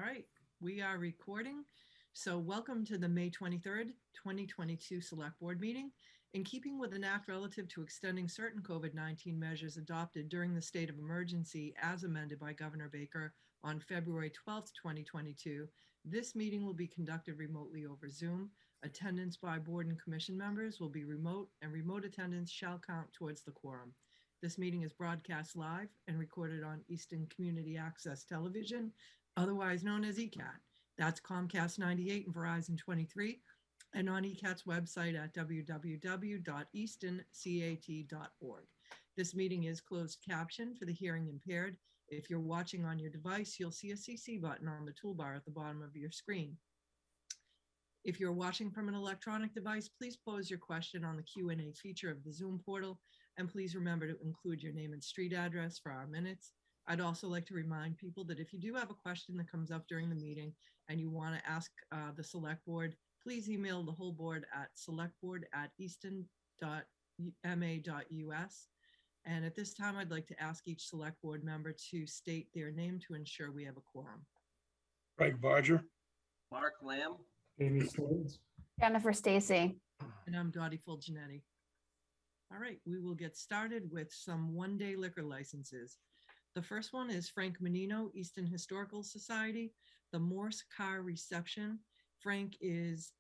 All right, we are recording. So welcome to the May 23rd, 2022 Select Board meeting. In keeping with an act relative to extending certain COVID-19 measures adopted during the state of emergency as amended by Governor Baker on February 12th, 2022, this meeting will be conducted remotely over Zoom. Attendance by board and commission members will be remote, and remote attendance shall count towards the quorum. This meeting is broadcast live and recorded on Easton Community Access Television, otherwise known as ECAT. That's Comcast 98 and Verizon 23, and on ECAT's website at www.eastoncat.org. This meeting is closed caption for the hearing impaired. If you're watching on your device, you'll see a CC button on the toolbar at the bottom of your screen. If you're watching from an electronic device, please pose your question on the Q&A feature of the Zoom portal, and please remember to include your name and street address for our minutes. I'd also like to remind people that if you do have a question that comes up during the meeting and you want to ask the select board, please email the whole board at selectboard@easton.ma.us. And at this time, I'd like to ask each select board member to state their name to ensure we have a quorum. Craig Barger. Mark Lamb. Amy Slate. Jennifer Stacy. And I'm Dottie Fulgenetti. All right, we will get started with some one-day liquor licenses. The first one is Frank Menino, Easton Historical Society, the Morse Car Reception. Frank has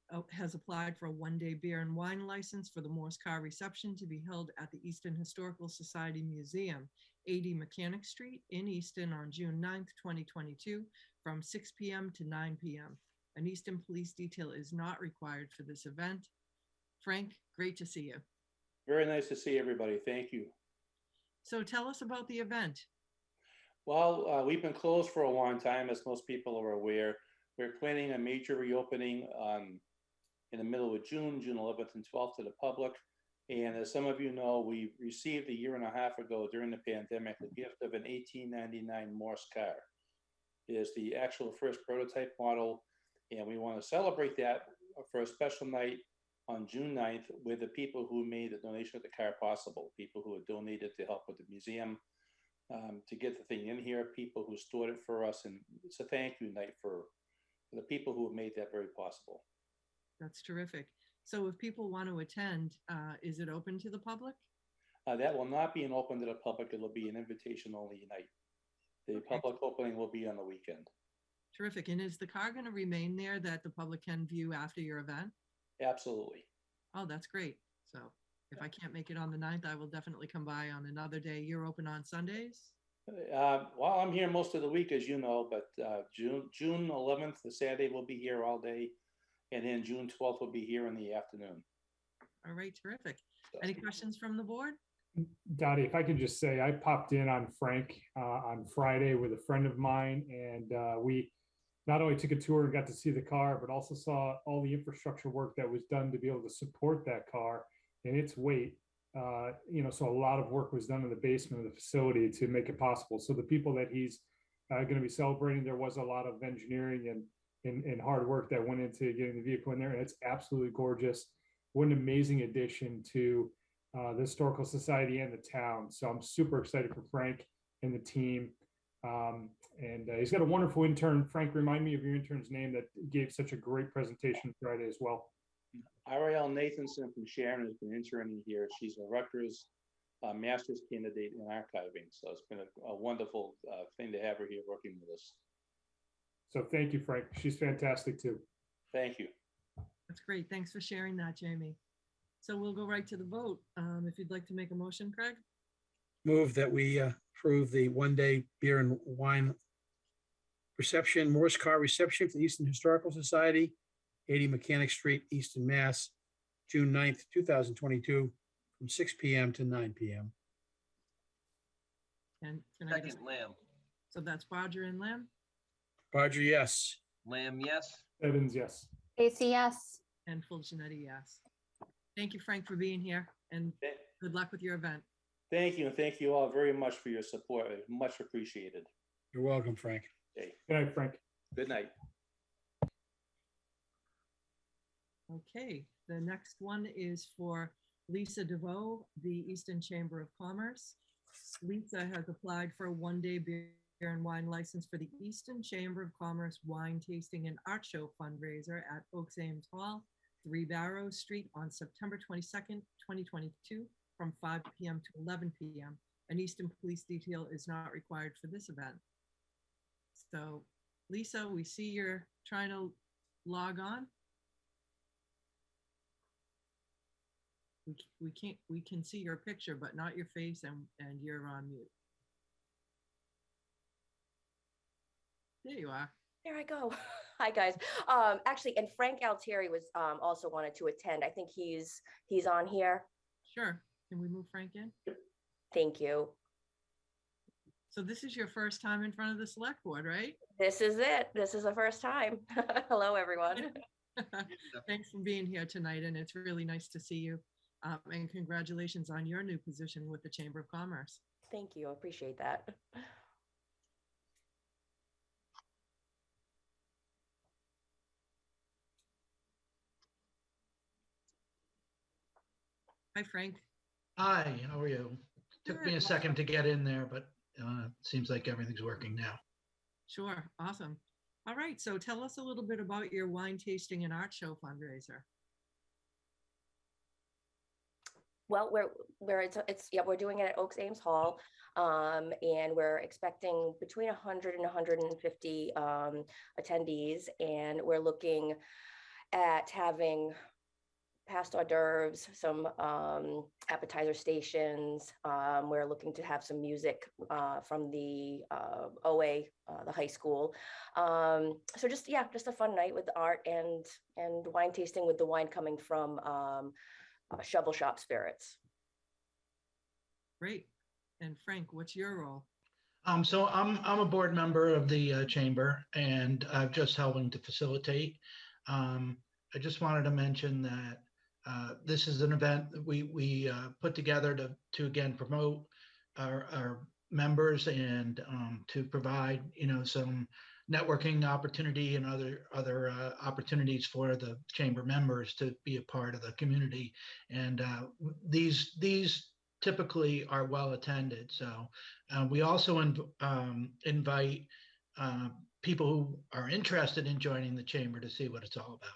applied for a one-day beer and wine license for the Morse Car Reception to be held at the Easton Historical Society Museum, 80 Mechanic Street in Easton on June 9th, 2022, from 6 p.m. to 9 p.m. An Easton police detail is not required for this event. Frank, great to see you. Very nice to see everybody. Thank you. So tell us about the event. Well, we've been closed for a long time, as most people are aware. We're planning a major reopening in the middle of June 11th and 12th to the public. And as some of you know, we received a year and a half ago during the pandemic the gift of an 1899 Morse car. It is the actual first prototype model, and we want to celebrate that for a special night on June 9th with the people who made the donation of the car possible, people who had donated to help with the museum, to get the thing in here, people who stored it for us, and it's a thank you night for the people who have made that very possible. That's terrific. So if people want to attend, is it open to the public? That will not be an open to the public. It'll be an invitation only night. The public opening will be on the weekend. Terrific. And is the car going to remain there that the public can view after your event? Absolutely. Oh, that's great. So if I can't make it on the 9th, I will definitely come by on another day. You're open on Sundays? Well, I'm here most of the week, as you know, but June 11th, the Saturday, will be here all day. And then June 12th will be here in the afternoon. All right, terrific. Any questions from the board? Dottie, if I could just say, I popped in on Frank on Friday with a friend of mine, and we not only took a tour and got to see the car, but also saw all the infrastructure work that was done to be able to support that car and its weight. So a lot of work was done in the basement of the facility to make it possible. So the people that he's going to be celebrating, there was a lot of engineering and hard work that went into getting the vehicle in there, and it's absolutely gorgeous. What an amazing addition to the Historical Society and the town. So I'm super excited for Frank and the team. And he's got a wonderful intern. Frank, remind me of your intern's name that gave such a great presentation Friday as well. Ariel Nathanson from Sharon has been interning here. She's a Rutgers master's candidate in archiving. So it's been a wonderful thing to have her here working with us. So thank you, Frank. She's fantastic too. Thank you. That's great. Thanks for sharing that, Jamie. So we'll go right to the vote. If you'd like to make a motion, Craig. Move that we approve the one-day beer and wine reception, Morse car reception for the Easton Historical Society, 80 Mechanic Street, Easton, Mass, June 9th, 2022, from 6 p.m. to 9 p.m. And Second, Lamb. So that's Barger and Lamb. Barger, yes. Lamb, yes. Evans, yes. Stacy, yes. And Fulgenetti, yes. Thank you, Frank, for being here, and good luck with your event. Thank you. And thank you all very much for your support. It's much appreciated. You're welcome, Frank. Okay. Good night, Frank. Good night. Okay, the next one is for Lisa DeVoe, the Easton Chamber of Commerce. Lisa has applied for a one-day beer and wine license for the Easton Chamber of Commerce Wine Tasting and Art Show fundraiser at Oaks Ames Hall, 3 Barrows Street on September 22nd, 2022, from 5 p.m. to 11 p.m. An Easton police detail is not required for this event. So, Lisa, we see you're trying to log on. We can see your picture, but not your face, and you're on mute. There you are. There I go. Hi, guys. Actually, and Frank Altieri was also wanted to attend. I think he's on here. Sure. Can we move Frank in? Thank you. So this is your first time in front of the select board, right? This is it. This is the first time. Hello, everyone. Thanks for being here tonight, and it's really nice to see you. And congratulations on your new position with the Chamber of Commerce. Thank you. I appreciate that. Hi, Frank. Hi, how are you? Took me a second to get in there, but seems like everything's working now. Sure. Awesome. All right. So tell us a little bit about your wine tasting and art show fundraiser. Well, we're doing it at Oaks Ames Hall, and we're expecting between 100 and 150 attendees, and we're looking at having past hors d'oeuvres, some appetizer stations. We're looking to have some music from the OA, the high school. So just a fun night with art and wine tasting, with the wine coming from Shovel Shop Spirits. Great. And Frank, what's your role? So I'm a board member of the chamber, and I'm just helping to facilitate. I just wanted to mention that this is an event that we put together to again promote our members and to provide some networking opportunity and other opportunities for the chamber members to be a part of the community. And these typically are well attended. So we also invite people who are interested in joining the chamber to see what it's all about.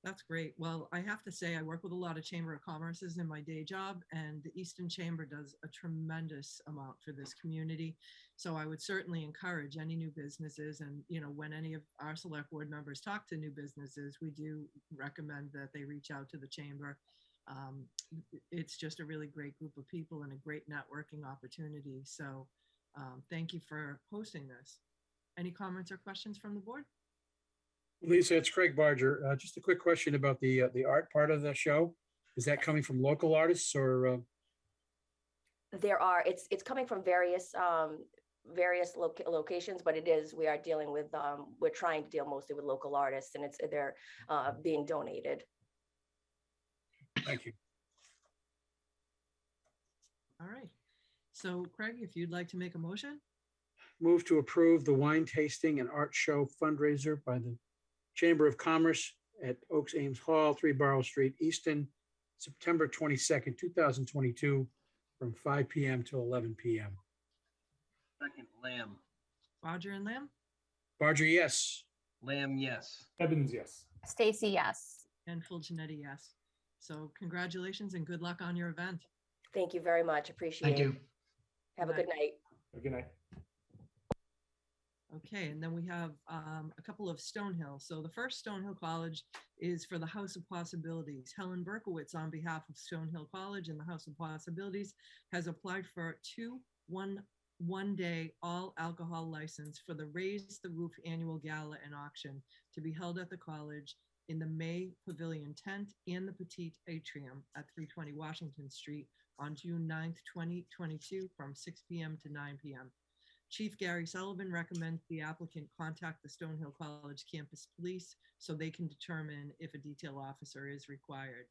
That's great. Well, I have to say, I work with a lot of Chamber of Commerces in my day job, and the Easton Chamber does a tremendous amount for this community. So I would certainly encourage any new businesses, and when any of our select board members talk to new businesses, we do recommend that they reach out to the chamber. It's just a really great group of people and a great networking opportunity. So thank you for hosting this. Any comments or questions from the board? Lisa, it's Craig Barger. Just a quick question about the art part of the show. Is that coming from local artists or? It's coming from various locations, but we are dealing with, we're trying to deal mostly with local artists, and they're being donated. Thank you. All right. So Craig, if you'd like to make a motion. Move to approve the wine tasting and art show fundraiser by the Chamber of Commerce at Oaks Ames Hall, 3 Barrow Street, Easton, September 22nd, 2022, from 5 p.m. to 11 p.m. Second, Lamb. Barger and Lamb? Barger, yes. Lamb, yes. Evans, yes. Stacy, yes. And Full Janetti, yes. So congratulations and good luck on your event. Thank you very much. Appreciate Thank it. you. Have a good night. Good night. Okay, and then we have a couple of Stonehill. So the first Stonehill College is for the House of Possibilities. Helen Berkowitz, on behalf of Stonehill College and the House of Possibilities, has applied for one-day all alcohol license for the Raise the Roof annual gala and auction to be held at the college in the May Pavilion tent and the Petite Atrium at 320 Washington Street on June 9th, 2022, from 6 p.m. to 9 p.m. Chief Gary Sullivan recommends the applicant contact the Stonehill College campus police so they can determine if a detail officer is required.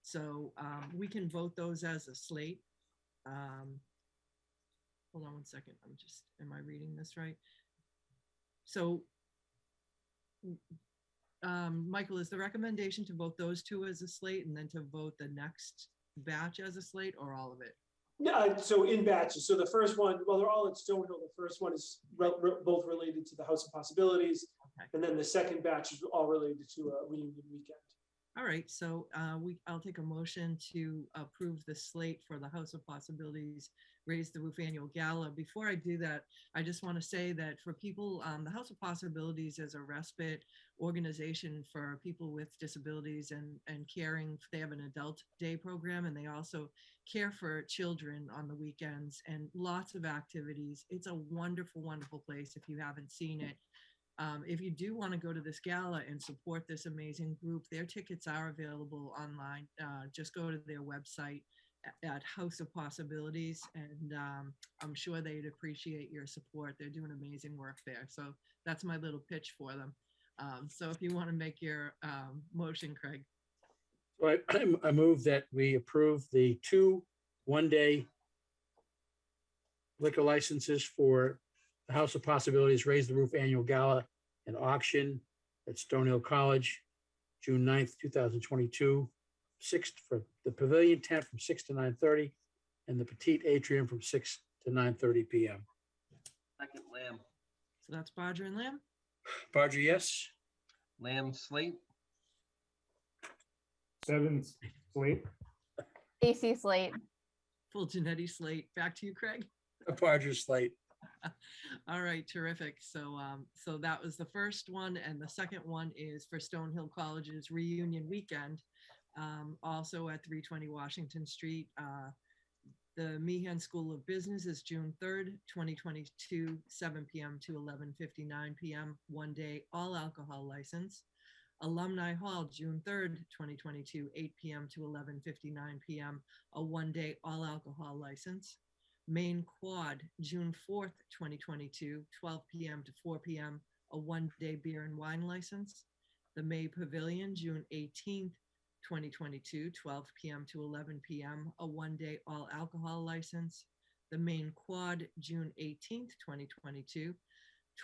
So we can vote those as a slate. Hold on one second. Am I reading this right? So Michael, is the recommendation to vote those two as a slate and then to vote the next batch as a slate, or all of it? Yeah, so in batches. So the first one, well, they're all at Stonehill. The first one is both related to the House of Possibilities. Okay. And then the second batch is all related to a reunion weekend. All right, so I'll take a motion to approve the slate for the House of Possibilities Raise the Roof Annual Gala. Before I do that, I just want to say that for people, the House of Possibilities is a respite organization for people with disabilities and caring. They have an adult day program, and they also care for children on the weekends and lots of activities. It's a wonderful, wonderful place if you haven't seen it. If you do want to go to this gala and support this amazing group, their tickets are available online. Just go to their website at House of Possibilities, and I'm sure they'd appreciate your support. They're doing amazing work there. So that's my little pitch for them. So if you want to make your motion, Craig. So I move that we approve the 2 one-day liquor licenses for the House of Possibilities Raise the Roof Annual Gala and Auction at Stonehill College, June 9th, 2022. 6 for the pavilion tent from 6 to 9:30 and the petite atrium from 6 to 9:30 p.m. Second, Lamb. So that's Bodger and Lamb. Barger, yes. Lamb, Slate. 7 Slate. Stacy Slate. Full Genetti Slate. Back to you, Craig. Barger, Slate. All right, terrific. So so that was the first one, and the second one is for Stonehill College's reunion weekend, also at 320 Washington Street. The Meehan School of Business is June 3rd, 2022, 7 p.m. to 11:59 p.m. One day all alcohol license. Alumni Hall, June 3rd, 2022, 8 p.m. to 11:59 p.m. A one-day all alcohol license. Main Quad, June 4th, 2022, 12 p.m. to 4 p.m., a one-day beer and wine license. The May Pavilion, June 18th, 2022, 12 p.m. to 11 p.m., a one-day all alcohol license. The Main Quad, June 18th, 2022,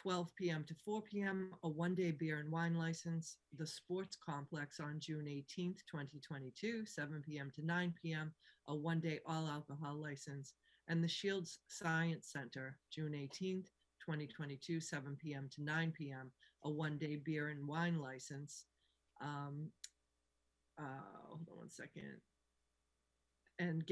12 p.m. to 4 p.m., a one-day beer and wine license. The Sports Complex on June 18th, 2022, 7 p.m. to 9 p.m., a one-day all alcohol license. And the Shields Science Center, June 18th, 2022, 7 p.m. to 9 p.m., a one-day beer and wine license. Hold on one second. And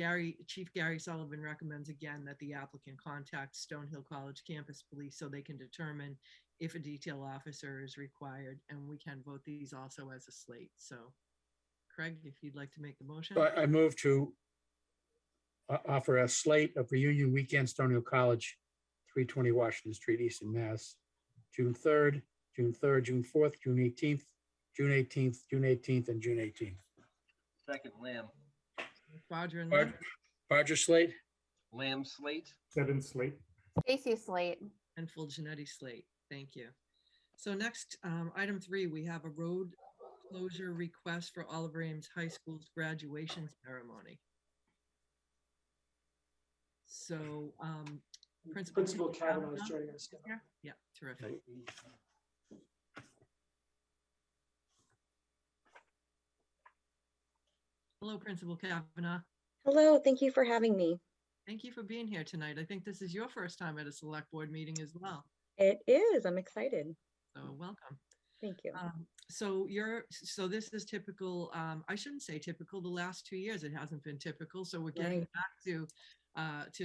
Chief Gary Sullivan recommends again that the applicant contact Stonehill College Campus Police so they can determine if a detail officer is required, and we can vote these also as a slate. So, Craig, if you'd like to make the motion. So I move to offer a slate of reunion weekend, Stonehill College, 320 Washington Street, Easton, Mass. June 3rd, June 3rd, June 4th, June 18th, June 18th, June 18th, and June 18th. Second, Lamb. Bodger and Lamb. Barger, Slate. Lamb, Slate. 7 Slate. Stacy Slate. And Full Genetti Slate. Thank you. So next, item 3, we have a road closure request for Oliver Ames High School's graduation ceremony. So Principal Kavanaugh is joining us now. Yeah, terrific. Hello, Principal Kavanaugh. Hello, thank you for having me. Thank you for being here tonight. I think this is your first time at a select board meeting as well. It is, I'm excited. So welcome. Thank you. So this is typical. I shouldn't say typical. The last 2 years, it hasn't been typical. So we're getting back to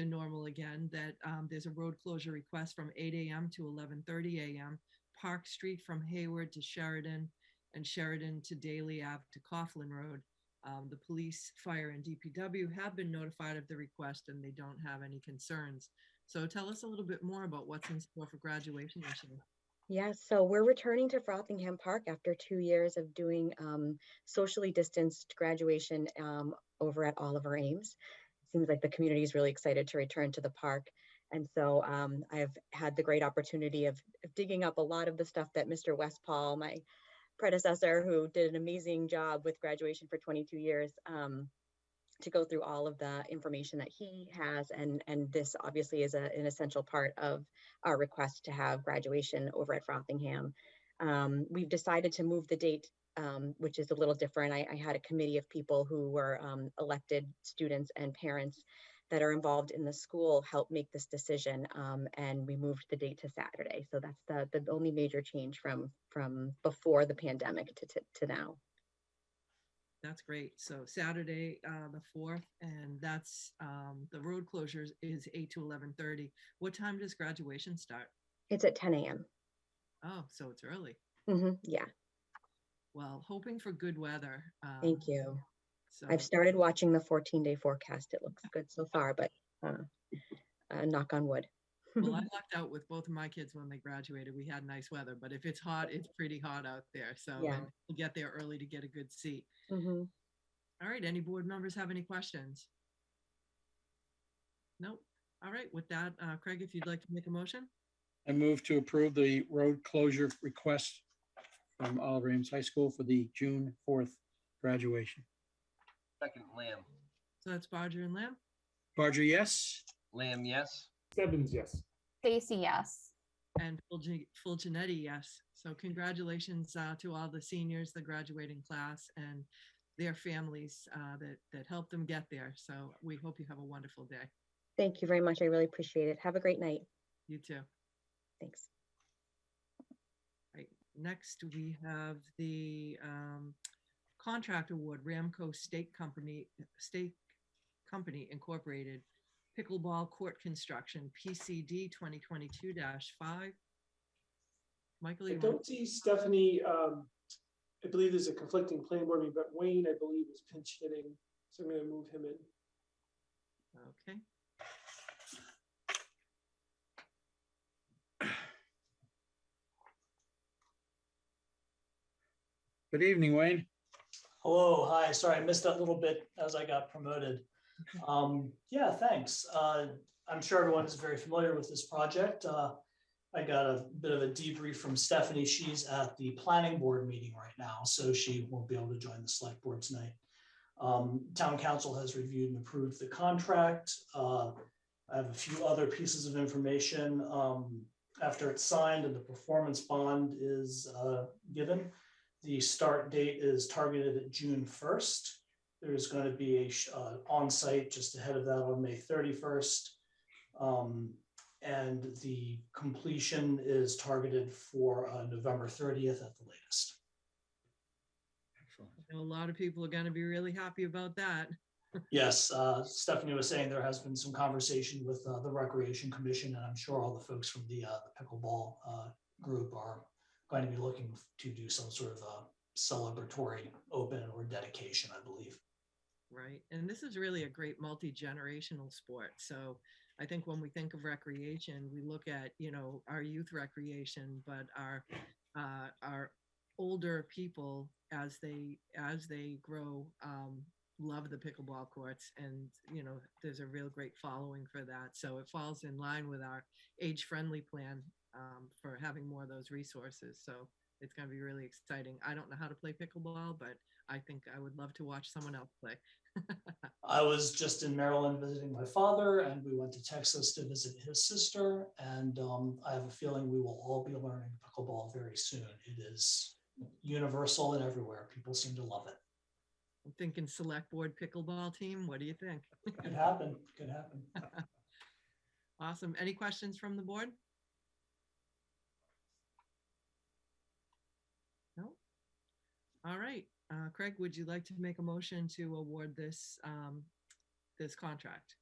normal again, that there's a road closure request from 8 a.m. to 11:30 a.m. Park Street from Hayward to Sheridan, and Sheridan to Daly Ave to Coughlin Road. The police, fire, and DPW have been notified of the request, and they don't have any concerns. So tell us a little bit more about what's in store for graduation this year. Yes, so we're returning to Frothingham Park after 2 years of doing socially distanced graduation over at Oliver Ames. Seems like the community is really excited to return to the park. And so I've had the great opportunity of digging up a lot of the stuff that Mr. Westpaul, my predecessor, who did an amazing job with graduation for 22 years, to go through all of the information that he has. And this obviously is an essential part of our request to have graduation over at Frothingham. We've decided to move the date, which is a little different. I had a committee of people who were elected students and parents that are involved in the school helped make this decision. And we moved the date to Saturday. So that's the only major change from before the pandemic to now. That's great. So Saturday, the 4th, and that's the road closures is 8 to 11:30. What time does graduation start? It's at 10 a.m. Oh, so it's early. Yeah, Well, hoping for good weather. thank you. So I've started watching the 14-day forecast. It looks good so far, but knock on wood. well, I lucked out with both of my kids when they graduated. We had nice weather, but if it's hot, it's pretty hot out there. So Yeah. and you get there early to get a good seat. Mhm. All right. Any board members have any questions? Nope. All right. With that, Craig, if you'd like to make a motion. I move to approve the road closure request from Oliver Ames High School for the June 4th graduation. Second, Lamb. So that's Bodger and Lamb. Barger, yes. Lamb, yes. Stebbins, yes. Stacy, yes. And Fulgenetti, yes. So congratulations to all the seniors, the graduating class, and their families that helped them get there. So we hope you have a wonderful day. Thank you very much. I really appreciate it. Have a great night. You too. Thanks. Right. Next, we have the contract award, Ramco State Company Incorporated, pickleball court construction, PCD 2022-5. Michael, I you want? don't see Stephanie, I believe there's a conflicting planning board meeting, but Wayne, I believe, is pinch hitting, so I'm gonna move him in. Okay. Good evening, Wayne. Hello, hi, sorry, I missed that little bit as I got promoted. Yeah, thanks. I'm sure everyone is very familiar with this project. I got a bit of a debrief from Stephanie. She's at the planning board meeting right now, so she won't be able to join the select board tonight. Town council has reviewed and approved the contract. I have a few other pieces of information. After it's signed and the performance bond is given, the start date is targeted at June 1st. There's going to be a on-site just ahead of that on May 31st. And the completion is targeted for November 30th at the latest. Excellent. I know a lot of people are going to be really happy about that. Yes, Stephanie was saying there has been some conversation with the Recreation Commission, and I'm sure all the folks from the pickleball group are going to be looking to do some sort of a celebratory open or dedication, I believe. Right. And this is really a great multi-generational sport. So I think when we think of recreation, we look at, our youth recreation, but our older people as they grow, love the pickleball courts, and there's a real great following for that. So it falls in line with our age-friendly plan for having more of those resources. So it's going to be really exciting. I don't know how to play pickleball, but I think I would love to watch someone else play. I was just in Maryland visiting my father, and we went to Texas to visit his sister. And I have a feeling we will all be learning pickleball very soon. It is universal and everywhere. People seem to love it. I'm thinking select board pickleball team. What do you think? Could happen. Could happen. Awesome. Any questions from the board? No? All right. Craig, would you like to make a motion to award this this contract?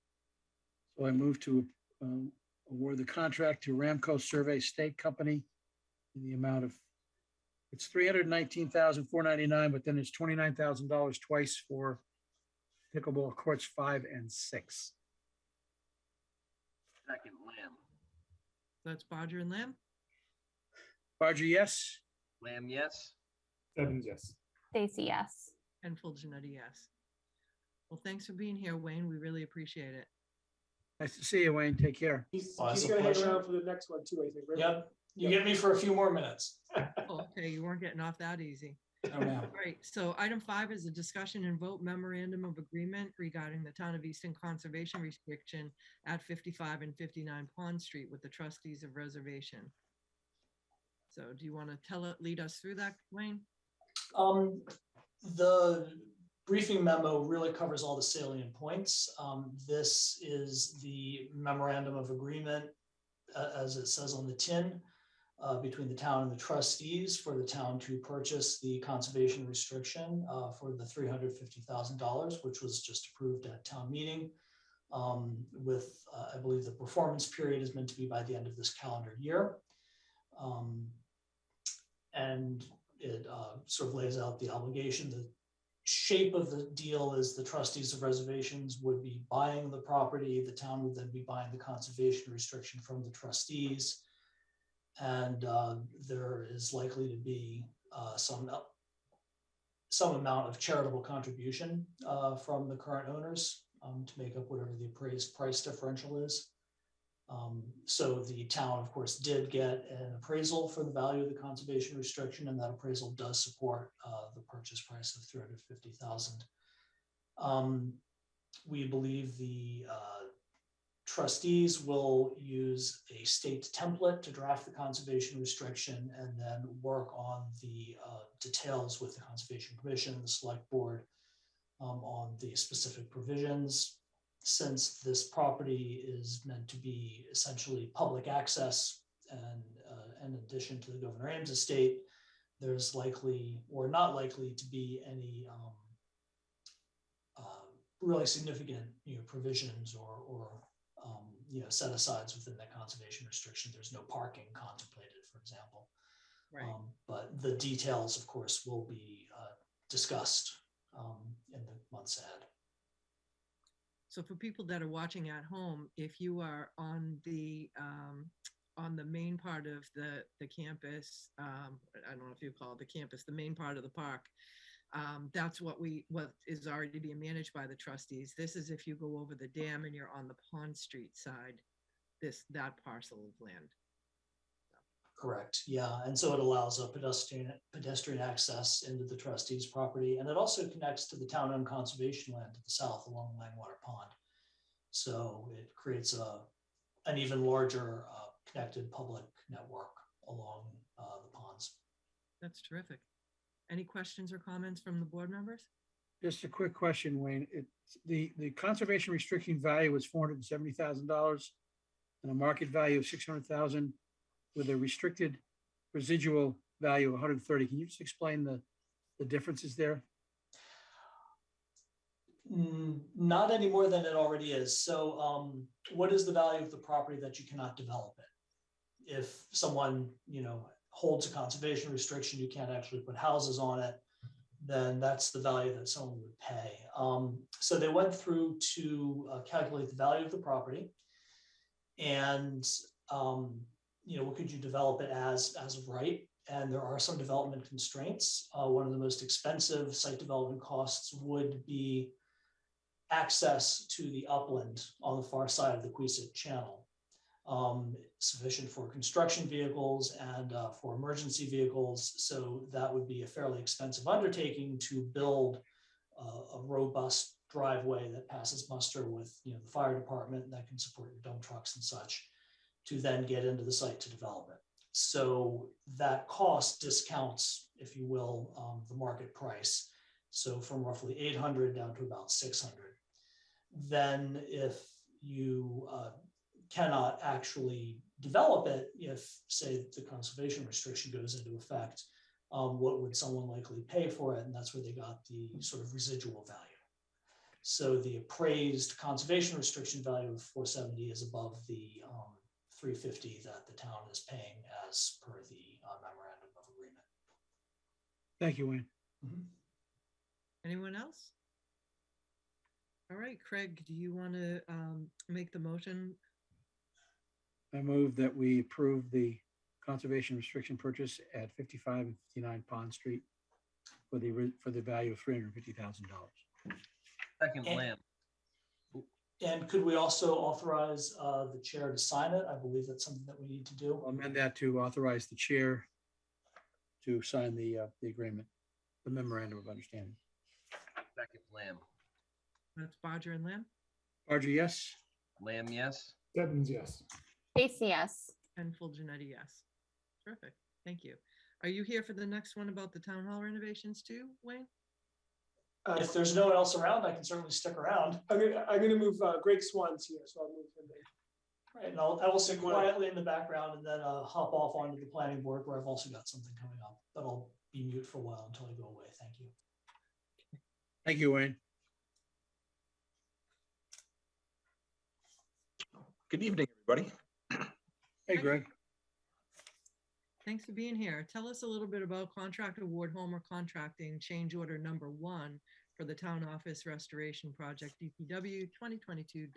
So I move to award the contract to Ramco Survey State Company in the amount of, it's $319,499, but then it's $29,000 twice for pickleball courts 5 and 6. Second, Lamb. That's Bodger and Lamb. Barger, yes. Lamb, yes. Stebbins, yes. Stacy, yes. And Fulgenetti, yes. Well, thanks for being here, Wayne. We really appreciate it. Nice to see you, Wayne. Take care. He's Oh, it's a gonna hang pleasure. around for the next one too, I think, right? Yep. You get me for a few more minutes. Oh, okay, you weren't getting off that easy. Oh, ma'am. Great. So item 5 is a discussion and vote memorandum of agreement regarding the town of Easton conservation restriction at 55 and 59 Pond Street with the trustees of Reservation. So do you want to lead us through that, Wayne? The briefing memo really covers all the salient points. This is the memorandum of agreement, as it says on the tin, between the town and the trustees for the town to purchase the conservation restriction for the $350,000, which was just approved at town meeting. With, I believe the performance period is meant to be by the end of this calendar year. And it sort of lays out the obligation. The shape of the deal is the trustees of reservations would be buying the property. The town would then be buying the conservation restriction from the trustees. And there is likely to be some amount of charitable contribution from the current owners to make up whatever the appraised price differential is. So the town, of course, did get an appraisal for the value of the conservation restriction, and that appraisal does support the purchase price of $350,000. We believe the trustees will use a state template to draft the conservation restriction and then work on the details with the Conservation Commission, the Select Board, on the specific provisions. Since this property is meant to be essentially public access, and in addition to the Governor Ames estate, there's likely or not likely to be any really significant provisions or set asides within that conservation restriction. There's no parking contemplated, for example. Right. But the details, of course, will be discussed in the months ahead. So for people that are watching at home, if you are on the main part of the campus, I don't know if you call it the campus, the main part of the park, that's what is already being managed by the trustees. This is if you go over the dam and you're on the Pond Street side, that parcel of land. Correct. Yeah, and so it allows a pedestrian access into the trustees' property, and it also connects to the town-owned conservation land to the south along Langwater Pond. So it creates an even larger connected public network along the ponds. That's terrific. Any questions or comments from the board members? Just a quick question, Wayne. The conservation restriction value was $470,000 and a market value of $600,000 with a restricted residual value of 130. Can you just explain the differences there? Not any more than it already is. So what is the value of the property that you cannot develop it? If someone, holds a conservation restriction, you can't actually put houses on it, then that's the value that someone would pay. So they went through to calculate the value of the property, and what could you develop it as of right? And there are some development constraints. One of the most expensive site development costs would be access to the upland on the far side of the Queesit Channel. Sufficient for construction vehicles and for emergency vehicles. So that would be a fairly expensive undertaking to build a robust driveway that passes muster with the fire department that can support your dump trucks and such to then get into the site to develop it. So that cost discounts, if you will, the market price. So from roughly 800 down to about 600. Then if you cannot actually develop it, if say the conservation restriction goes into effect, what would someone likely pay for it? And that's where they got the sort of residual value. So the appraised conservation restriction value of 470 is above the 350 that the town is paying as per the memorandum of agreement. Thank you, Wayne. Mm-hmm. Anyone else? All right, Craig, do you want to make the motion? I move that we approve the conservation restriction purchase at 55 and 59 Pond Street for the value of $350,000. Second, And- Lamb. And could we also authorize the chair to sign it? I believe that's something that we need to do. I'll amend that to authorize the chair to sign the agreement, the memorandum of understanding. Second, Lamb. That's Bodger and Lamb. Barger, yes. Lamb, yes. Stebbins, yes. Casey, yes. And full Janetti, yes. Terrific. Thank you. Are you here for the next one about the town hall renovations too, Wayne? If there's no one else around, I can certainly stick around. I'm gonna move, Greg Swan's here, so I'll move him in. Right, and I will sit quietly in the background and then hop off onto the planning board where I've also got something coming up, but I'll be mute for a while until I go away. Thank you. Thank you, Wayne. Good evening, everybody. Hey, Greg. Thanks for being here. Tell us a little bit about contract award Homer Contracting change order number 1 for the town office restoration project DPW 2022-05.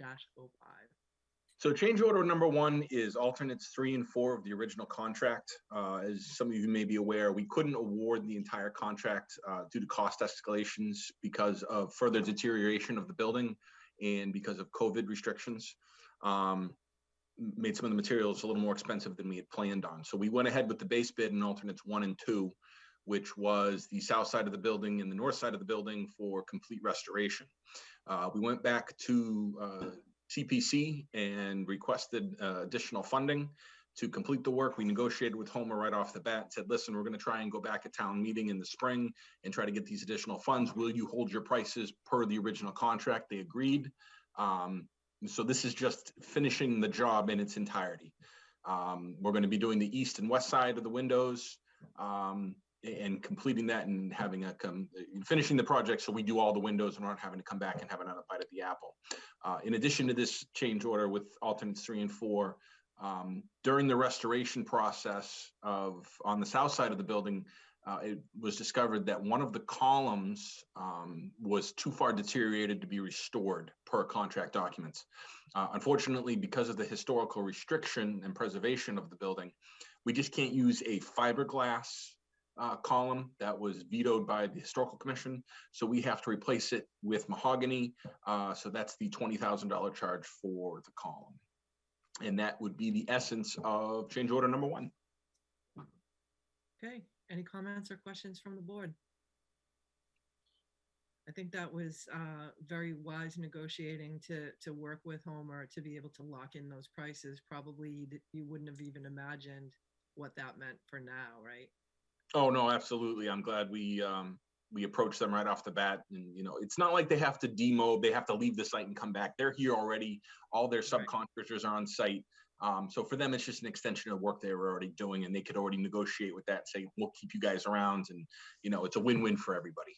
So change order number 1 is alternates 3 and 4 of the original contract. As some of you may be aware, we couldn't award the entire contract due to cost escalations because of further deterioration of the building and because of COVID restrictions. Made some of the materials a little more expensive than we had planned on. So we went ahead with the base bid in alternates 1 and 2, which was the south side of the building and the north side of the building for complete restoration. We went back to CPC and requested additional funding to complete the work. We negotiated with Homer right off the bat, said, listen, we're going to try and go back at town meeting in the spring and try to get these additional funds. Will you hold your prices per the original contract? They agreed. So this is just finishing the job in its entirety. We're going to be doing the east and west side of the windows and completing that and having finishing the project so we do all the windows and aren't having to come back and have another bite at the apple. In addition to this change order with alternates 3 and 4, during the restoration process on the south side of the building, it was discovered that one of the columns was too far deteriorated to be restored per contract documents. Unfortunately, because of the historical restriction and preservation of the building, we just can't use a fiberglass column that was vetoed by the Historical Commission. So we have to replace it with mahogany. So that's the $20,000 charge for the column. And that would be the essence of change order number 1. Okay, any comments or questions from the board? I think that was very wise negotiating to work with Homer to be able to lock in those prices. Probably you wouldn't have even imagined what that meant for now, right? Oh, no, absolutely. I'm glad we approached them right off the bat. And, it's not like they have to demob, they have to leave the site and come back. They're here already. All their subcontractors are on site. So for them, it's just an extension of work they were already doing, and they could already negotiate with that, say, we'll keep you guys around. And, it's a win-win for everybody.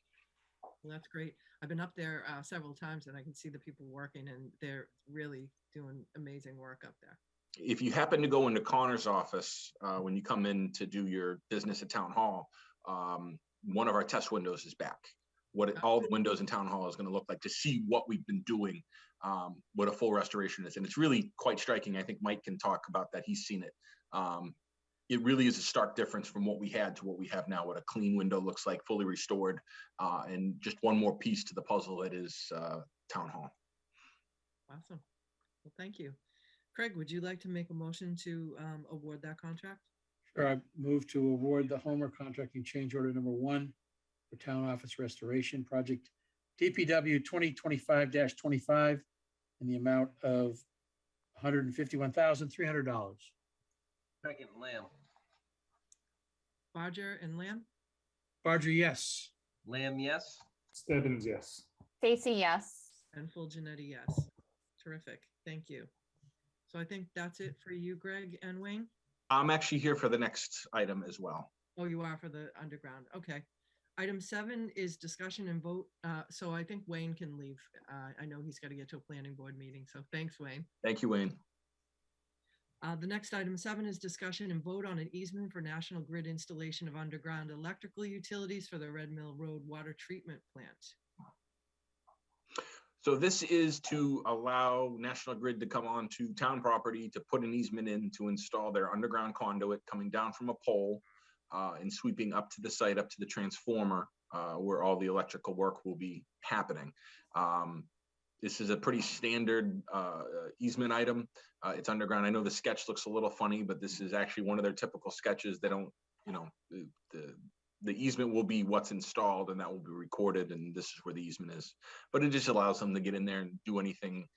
Well, that's great. I've been up there several times and I can see the people working and they're really doing amazing work up there. If you happen to go into Connor's office, when you come in to do your business at Town Hall, one of our test windows is back. All the windows in Town Hall is going to look like to see what we've been doing, what a full restoration is. And it's really quite striking. I think Mike can talk about that. He's seen it. It really is a stark difference from what we had to what we have now, what a clean window looks like, fully restored, and just one more piece to the puzzle that is Town Hall. Awesome. Well, thank you. Craig, would you like to make a motion to award that contract? Sure, I move to award the Homer Contracting change order number 1 for town office restoration project DPW 2025-25 in the amount of $151,300. Second, Lamb. Barger and Lamb? Barger, yes. Lamb, yes. Stebbins, yes. Stacy, yes. And full Janetti, yes. Terrific. Thank you. So I think that's it for you, Greg and Wayne. I'm actually here for the next item as well. Oh, you are for the underground. Okay. Item 7 is discussion and vote. So I think Wayne can leave. I know he's got to get to a planning board meeting. So thanks, Wayne. Thank you, Wayne. The next item 7 is discussion and vote on an easement for National Grid installation of underground electrical utilities for the Red Mill Road water treatment plant. So this is to allow National Grid to come onto town property to put an easement in to install their underground conduit coming down from a pole and sweeping up to the site, up to the transformer where all the electrical work will be happening. This is a pretty standard easement item. It's underground. I know the sketch looks a little funny, but this is actually one of their typical sketches. They don't, the easement will be what's installed and that will be recorded, and this is where the easement is. But it just allows them to get in there and do anything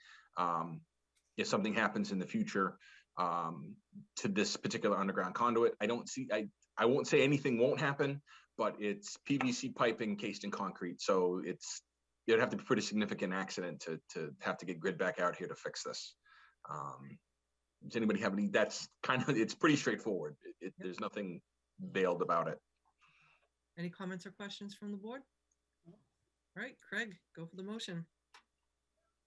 if something happens in the future to this particular underground conduit. I won't say anything won't happen, but it's PVC piping encased in concrete. So it'd have to be a pretty significant accident to have to get grid back out here to fix this. Does anybody have any? That's kind of, it's pretty straightforward. There's nothing veiled about it. Any comments or questions from the board? All right, Craig, go for the motion.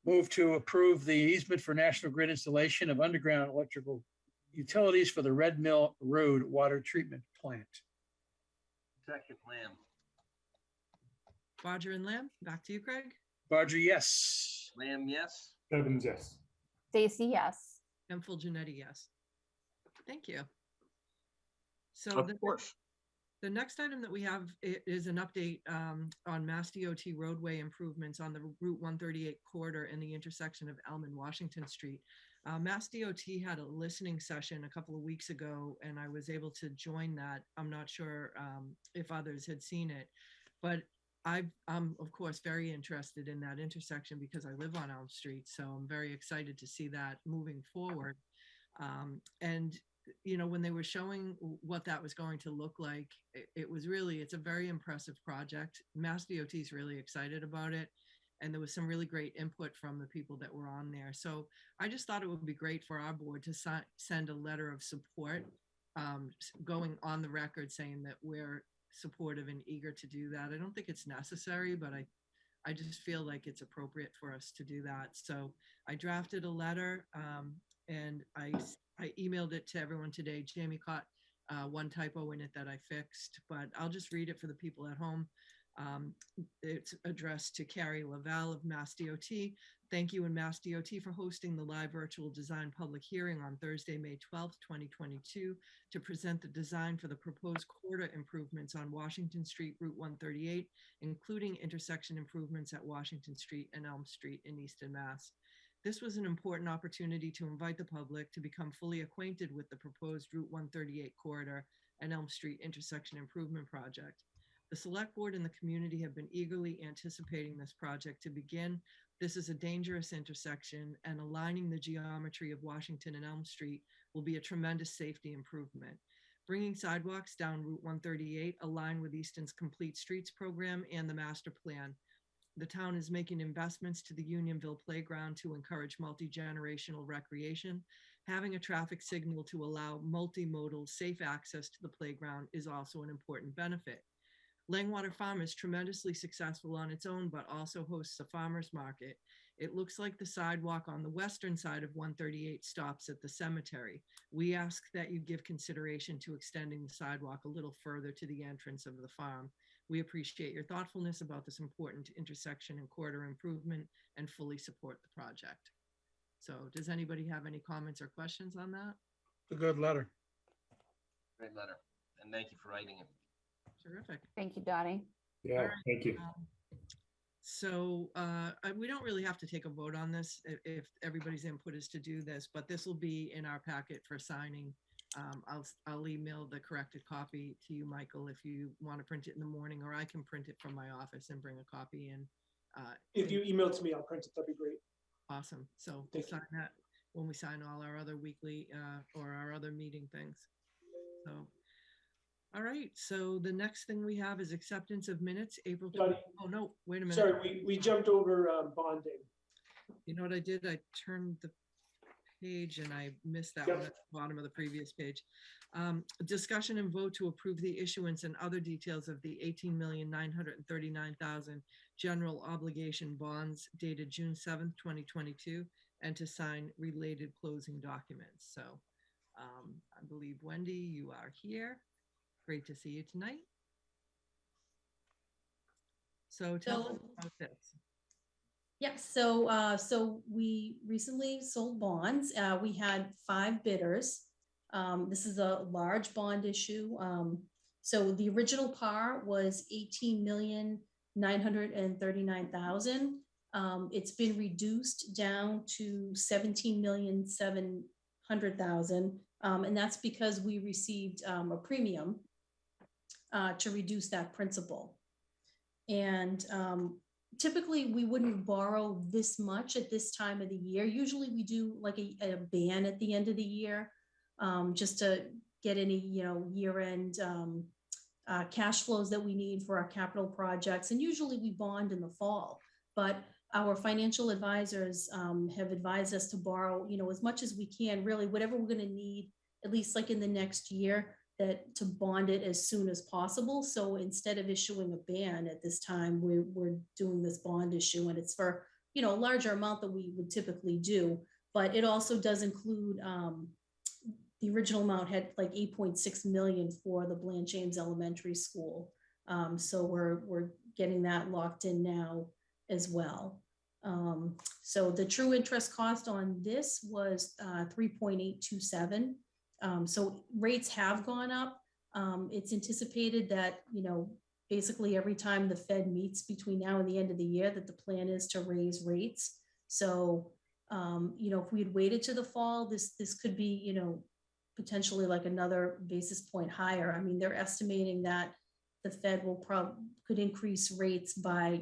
Move to approve the easement for National Grid installation of underground electrical utilities for the Red Mill Road Water Treatment Plant. Second, Lamb. Bodger and Lamb, back to you, Craig. Barger, yes. Lamb, yes. Evans, yes. Stacy, yes. And full Janetti, yes. Thank you. So Of course. the next item that we have is an update on Mass DOT roadway improvements on the Route 138 corridor in the intersection of Elm and Washington Street. Mass DOT had a listening session a couple of weeks ago, and I was able to join that. I'm not sure if others had seen it, but I'm of course very interested in that intersection because I live on Elm Street, so I'm very excited to see that moving forward. And you know, when they were showing what that was going to look like, it was really, it's a very impressive project. Mass DOT is really excited about it. And there was some really great input from the people that were on there. So I just thought it would be great for our board to send a letter of support, going on the record saying that we're supportive and eager to do that. I don't think it's necessary, but I just feel like it's appropriate for us to do that. So I drafted a letter and I emailed it to everyone today. Jamie caught one typo in it that I fixed, but I'll just read it for the people at home. It's addressed to Carrie Lavelle of Mass DOT. Thank you and Mass DOT for hosting the live virtual design public hearing on Thursday, May 12th, 2022 to present the design for the proposed corridor improvements on Washington Street, Route 138, including intersection improvements at Washington Street and Elm Street in Easton, Mass. This was an important opportunity to invite the public to become fully acquainted with the proposed Route 138 corridor and Elm Street intersection improvement project. The select board and the community have been eagerly anticipating this project to begin. This is a dangerous intersection, and aligning the geometry of Washington and Elm Street will be a tremendous safety improvement. Bringing sidewalks down Route 138 align with Easton's Complete Streets program and the master plan. The town is making investments to the Unionville Playground to encourage multi-generational recreation. Having a traffic signal to allow multimodal safe access to the playground is also an important benefit. Langwater Farm is tremendously successful on its own, but also hosts a farmer's market. It looks like the sidewalk on the western side of 138 stops at the cemetery. We ask that you give consideration to extending the sidewalk a little further to the entrance of the farm. We appreciate your thoughtfulness about this important intersection and corridor improvement and fully support the project. So does anybody have any comments or questions on that? It's a good letter. Great letter. And thank you for writing it. Terrific. Thank you, Dottie. Yeah, All right. thank you. So we don't really have to take a vote on this if everybody's input is to do this, but this will be in our packet for signing. I'll email the corrected copy to you, Michael, if you want to print it in the morning, or I can print it from my office and bring a copy in. If you email it to me, I'll print it. That'd be great. Awesome. So we'll Thank you. sign that when we sign all our other weekly or our other meeting things. So, all right. So the next thing we have is acceptance of minutes, April. Dottie. Oh no, wait a minute. Sorry, we jumped over bonding. You know what I did? I turned the page and I missed that Yep. one at the bottom of the previous page. Discussion and vote to approve the issuance and other details of the 18,939,000 general obligation bonds dated June 7th, 2022, and to sign related closing documents. So I believe, Wendy, you are here. Great to see you tonight. So tell us about this. Yes, so we recently sold bonds. We had 5 bidders. This is a large bond issue. So the original par was 18,939,000. It's been reduced down to 17,700,000, and that's because we received a premium to reduce that principal. And typically we wouldn't borrow this much at this time of the year. Usually we do like a ban at the end of the year, just to get any, year-end cash flows that we need for our capital projects. And usually we bond in the fall, but our financial advisors have advised us to borrow, as much as we can, really, whatever we're going to need, at least like in the next year, that to bond it as soon as possible. So instead of issuing a ban at this time, we're doing this bond issue, and it's for, a larger amount than we would typically do. But it also does include, the original amount had like 8.6 million for the Bland James Elementary School. So we're getting that locked in now as well. So the true interest cost on this was 3.827. So rates have gone up. It's anticipated that, basically every time the Fed meets between now and the end of the year, that the plan is to raise rates. So, if we had waited to the fall, this could be, potentially like another basis point higher. I mean, they're estimating that the Fed could increase rates by,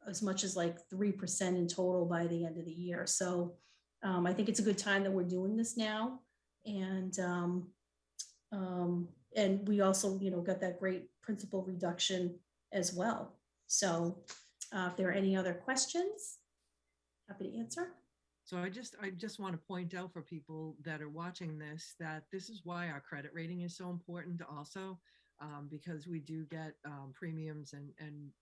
as much as like 3% in total by the end of the year. So I think it's a good time that we're doing this now. And we also, got that great principal reduction as well. So if there are any other questions, happy to answer. So I just want to point out for people that are watching this, that this is why our credit rating is so important also, because we do get premiums and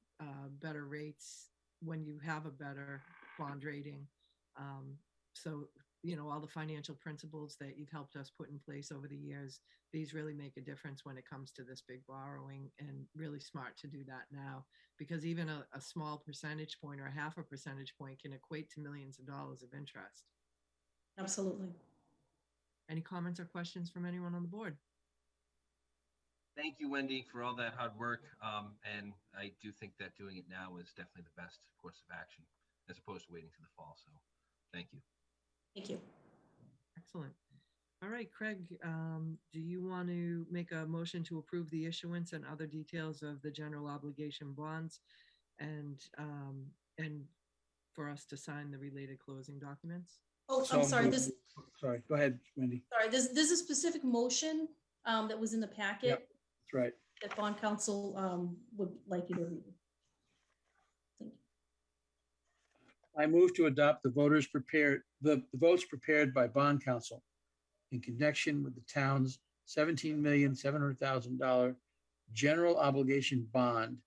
better rates when you have a better bond rating. So, all the financial principles that you've helped us put in place over the years, these really make a difference when it comes to this big borrowing, and really smart to do that now, because even a small percentage point or a half a percentage point can equate to millions of dollars of interest. Absolutely. Any comments or questions from anyone on the board? Thank you, Wendy, for all that hard work. And I do think that doing it now is definitely the best course of action, as opposed to waiting to the fall. So thank you. Thank you. Excellent. All right, Craig, do you want to make a motion to approve the issuance and other details of the general obligation bonds, and for us to sign the related closing documents? Oh, I'm sorry. Sorry, go ahead, Wendy. Sorry, there's a specific motion that was in the packet. Yep, that's right. That bond counsel would like you to read. Thank you. I move to adopt the votes prepared by bond counsel in connection with the town's $17,700,000 general obligation bond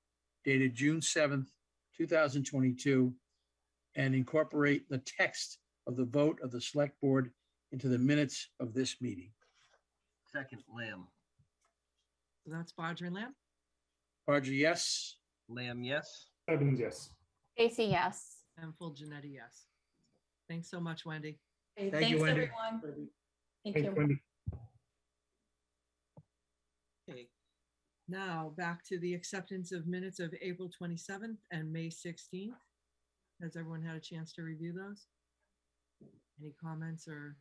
dated June 7th, 2022, and incorporate the text of the vote of the select board into the minutes of this meeting. Second, Lamb. So that's Bodger and Lamb? Barger, yes. Lamb, yes. Evans, yes. Stacy, yes. And full Janetti, yes. Thanks so much, Wendy. Okay, Thank you, thanks, Wendy. everyone. Thank Thanks, you. Wendy. Okay, now back to the acceptance of minutes of April 27th and May 16th. Has everyone had a chance to review those? Any comments or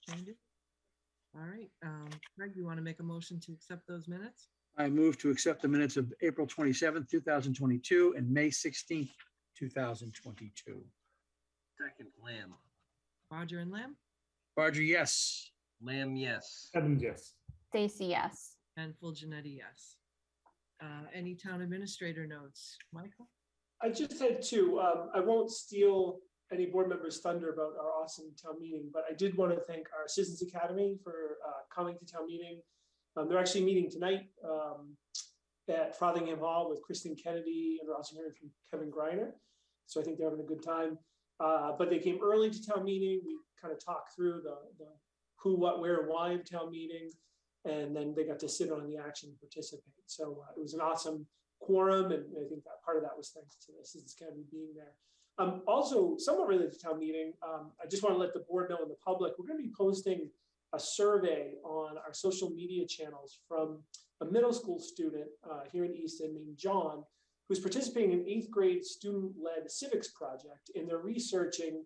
changes? All right, Greg, you want to make a motion to accept those minutes? I move to accept the minutes of April 27th, 2022 and May 16th, 2022. Second, Lamb. Bodger and Lamb? Barger, yes. Lamb, yes. Evans, yes. Stacy, yes. And full Janetti, yes. Any town administrator notes? Michael? I just had two. I won't steal any board members' thunder about our awesome town meeting, but I did want to thank our Citizens Academy for coming to town meeting. They're actually meeting tonight at Frothingham Hall with Kristen Kennedy, and we're also hearing from Kevin Greiner. So I think they're having a good time. But they came early to town meeting. We kind of talked through the who, what, where, why of town meeting, and then they got to sit on the action and participate. So it was an awesome quorum, and I think that part of that was thanks to the Citizens Academy being there. Also, somewhat related to town meeting, I just want to let the board know and the public, we're going to be posting a survey on our social media channels from a middle school student here in Easton named John, who's participating in 8th grade student-led civics project, and they're researching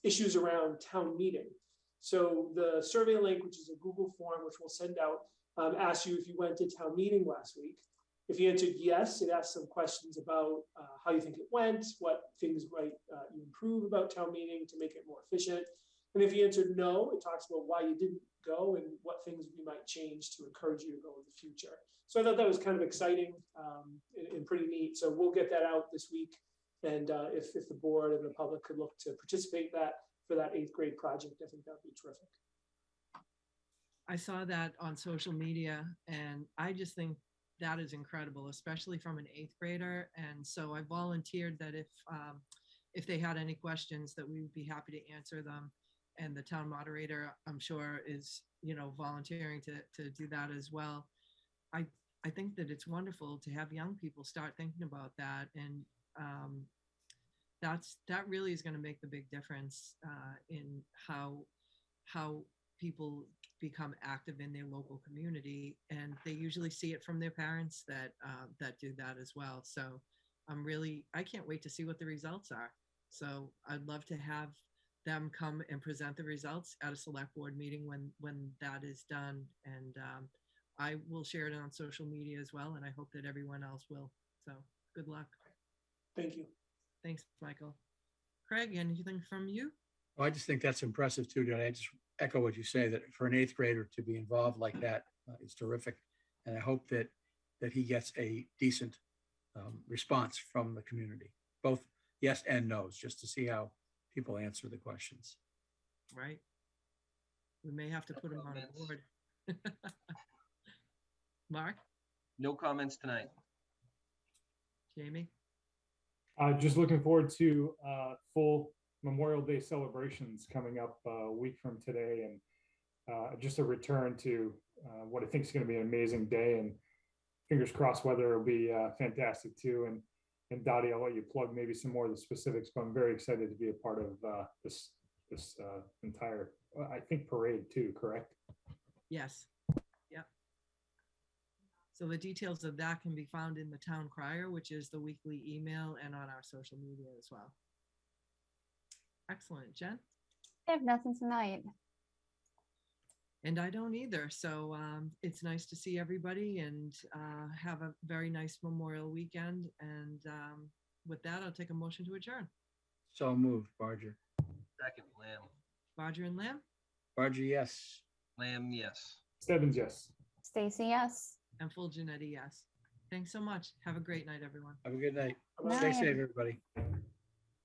issues around town meeting. So the survey link, which is a Google form, which we'll send out, asks you if you went to town meeting last week. If you answered yes, it asks some questions about how you think it went, what things might you improve about town meeting to make it more efficient. And if you answered no, it talks about why you didn't go and what things we might change to encourage you to go in the future. So I thought that was kind of exciting and pretty neat. So we'll get that out this week. And if the board and the public could look to participate for that 8th grade project, I think that'd be terrific. I saw that on social media, and I just think that is incredible, especially from an 8th grader. And so I volunteered that if they had any questions, that we would be happy to answer them. And the town moderator, I'm sure, is, volunteering to do that as well. I think that it's wonderful to have young people start thinking about that, and that really is going to make the big difference in how people become active in their local community, and they usually see it from their parents that do that as well. So I can't wait to see what the results are. So I'd love to have them come and present the results at a select board meeting when that is done. And I will share it on social media as well, and I hope that everyone else will. So good luck. Thank you. Thanks, Michael. Craig, anything from you? Well, I just think that's impressive too, John. I just echo what you say, that for an 8th grader to be involved like that is terrific. And I hope that he gets a decent response from the community, both yes and no's, just to see how people answer the questions. Right. We may have to put them on a board. Mark? No comments tonight. Jamie? Just looking forward to full Memorial Day celebrations coming up a week from today, and just a return to what I think is going to be an amazing day, and fingers crossed weather will be fantastic too. And Dottie, I'll let you plug maybe some more of the specifics, but I'm very excited to be a part of this entire, I think, parade too, correct? Yes. Yep. So the details of that can be found in the town crier, which is the weekly email, and on our social media as well. Excellent. Jen? I have nothing tonight. And I don't either. So it's nice to see everybody, and have a very nice Memorial weekend. And with that, I'll take a motion to adjourn. So moved, Barger. Second, Lamb. Barger and Lamb? Barger, yes. Lamb, yes. Stebbins, yes. Stacy, yes. And full Janetti, yes. Thanks so much. Have a great night, everyone. Have a good night. Night. Stay safe, everybody.